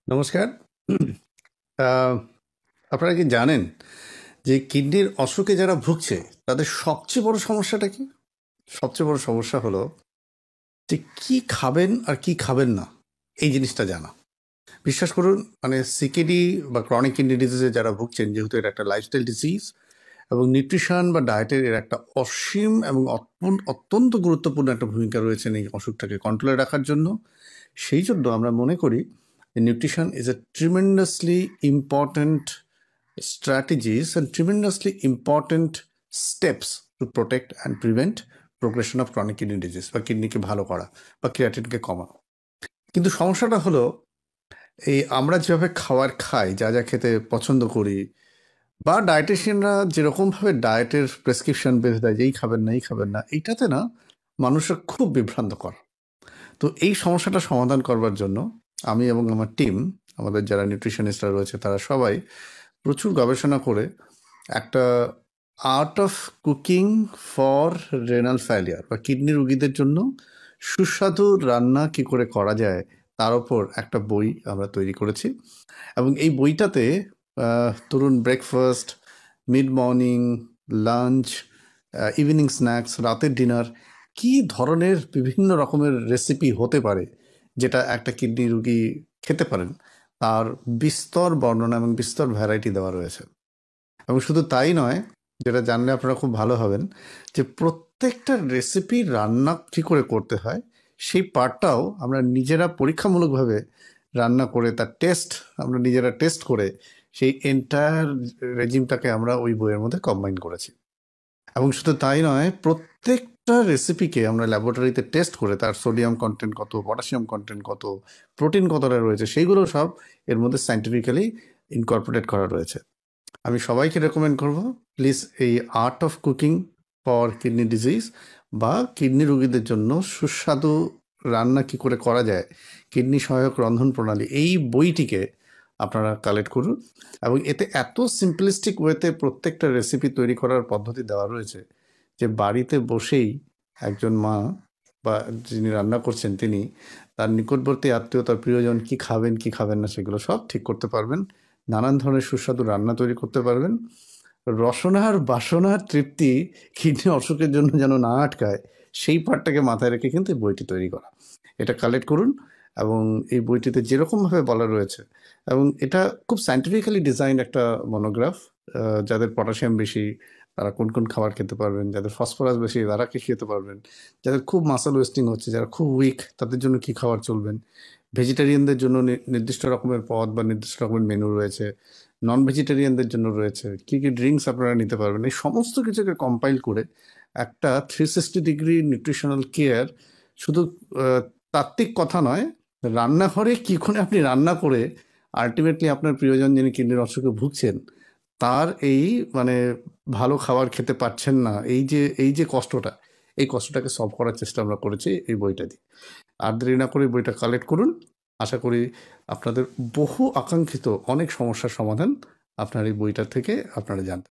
নমস্কার। আহ, আপনারা কি জানেন যে কিডনির অসুখে যারা ভুগছে তাদের সবচেয়ে বড় সমস্যাটা কি? সবচেয়ে বড় সমস্যা হলো যে কি খাবেন আর কি খাবেন না, এই জিনিসটা জানা। বিশ্বাস করুন, মানে সিকেডি বা ক্রনিক কিডনি ডিজিজে যারা ভুগছেন, যেহেতু এটা একটা লাইফস্টাইল ডিজিজ এবং নিউট্রিশন বা ডায়েটের এর একটা অসীম এবং অত্যন্ত গুরুত্বপূর্ণ একটা ভূমিকা রয়েছে এই অসুখটাকে কন্ট্রোলে রাখার জন্য। সেই জন্য আমরা মনে করি যে nutrition is a tremendously important strategies and tremendously important steps to protect and prevent progression of chronic kidney disease বা কিডনিকে ভালো করা বা ক্রিয়াটিনকে কমানো। কিন্তু সমস্যাটা হলো এই আমরা যেভাবে খাবার খাই, যা যা খেতে পছন্দ করি, বা ডায়েটিশিয়ানরা যেরকমভাবে ডায়েটের প্রেসক্রিপশন বেঁধে দেয় যে এই খাবেন না এই খাবেন না, এইটাতে না মানুষরা খুব বিভ্রান্তকর। তো এই সমস্যাটা সমাধান করবার জন্য আমি এবং আমার টিম, আমাদের যারা নিউট্রিশনিস্টরা রয়েছে, তারা সবাই প্রচুর গবেষণা করে একটা art of cooking for renal failure বা কিডনি রোগীদের জন্য সুস্বাদু রান্না কি করে করা যায় তার ওপর একটা বই আমরা তৈরি করেছি। এবং এই বইটাতে ধরুন breakfast, mid morning, lunch, evening snacks, রাতের ডিনার, কি ধরনের বিভিন্ন রকমের রেসিপি হতে পারে যেটা একটা কিডনি রোগী খেতে পারেন, তার বিস্তর বর্ণনা এবং বিস্তর ভ্যারাইটি দেওয়া রয়েছে। এবং শুধু তাই নয়, যেটা জানলে আপনারা খুব ভালো হবেন, যে প্রত্যেকটা রেসিপি রান্না কী করে করতে হয় সেই পার্টটাও আমরা নিজেরা পরীক্ষামূলকভাবে রান্না করে তার টেস্ট আমরা নিজেরা টেস্ট করে সেই এন্টায়ার রেজিমটাকে আমরা ওই বইয়ের মধ্যে কম্বাইন করেছি। এবং শুধু তাই নয়, প্রত্যেকটা রেসিপিকে আমরা ল্যাবরেটরিতে টেস্ট করে তার সোডিয়াম কন্টেন্ট কত, পটাশিয়াম কন্টেন্ট কত, প্রোটিন কতটা রয়েছে, সেইগুলো সব এর মধ্যে সায়েন্টিফিক্যালি ইনকর্পোরেট করা রয়েছে। আমি সবাইকে রেকমেন্ড করব, প্লিজ এই art of cooking for kidney disease বা কিডনি রোগীদের জন্য সুস্বাদু রান্না কি করে করা যায়, কিডনি সহায়ক রন্ধন প্রণালী, এই বইটিকে আপনারা কালেক্ট করুন। এবং এতে এত সিম্পলিস্টিক ওয়েতে প্রত্যেকটা রেসিপি তৈরি করার পদ্ধতি দেওয়া রয়েছে যে বাড়িতে বসেই একজন মা বা যিনি রান্না করছেন তিনি তার নিকটবর্তী আত্মীয়, তার প্রিয়জন কি খাবেন কি খাবেন না সেগুলো সব ঠিক করতে পারবেন। নানান ধরনের সুস্বাদু রান্না তৈরি করতে পারবেন। রসনার বাসনার তৃপ্তি কিডনি অসুখের জন্য যেন না আটকায়, সেই পার্টটাকে মাথায় রেখে কিন্তু এই বইটি তৈরি করা। এটা কালেক্ট করুন। এবং এই বইটিতে যেরকমভাবে বলা রয়েছে, এবং এটা খুব সায়েন্টিফিক্যালি ডিজাইন একটা মনোগ্রাফ। যাদের পটাশিয়াম বেশি তারা কোন কোন খাবার খেতে পারবেন, যাদের ফসফরাস বেশি তারা কি খেতে পারবেন, যাদের খুব মাসল ওয়েস্টিং হচ্ছে, যারা খুব উইক, তাদের জন্য কি খাবার চলবেন, ভেজিটেরিয়ানদের জন্য নির্দিষ্ট রকমের পদ বা নির্দিষ্ট রকমের মেনু রয়েছে, নন ভেজিটেরিয়ানদের জন্য রয়েছে কী কী ড্রিঙ্কস আপনারা নিতে পারবেন, এই সমস্ত কিছুকে কম্পাইল করে একটা 360 ডিগ্রি নিউট্রিশনাল কেয়ার। শুধু তাত্ত্বিক কথা নয়, রান্নাঘরে কী করে আপনি রান্না করে আলটিমেটলি আপনার প্রিয়জন যিনি কিডনির অসুখে ভুগছেন তার এই মানে ভালো খাবার খেতে পারছেন না, এই যে কষ্টটা, এই কষ্টটাকে সলভ করার চেষ্টা আমরা করেছি এই বইটা দিয়ে। আর দেরি না করে বইটা কালেক্ট করুন। আশা করি আপনাদের বহু আকাঙ্ক্ষিত অনেক সমস্যার সমাধান আপনার এই বইটা থেকে আপনারা জানতে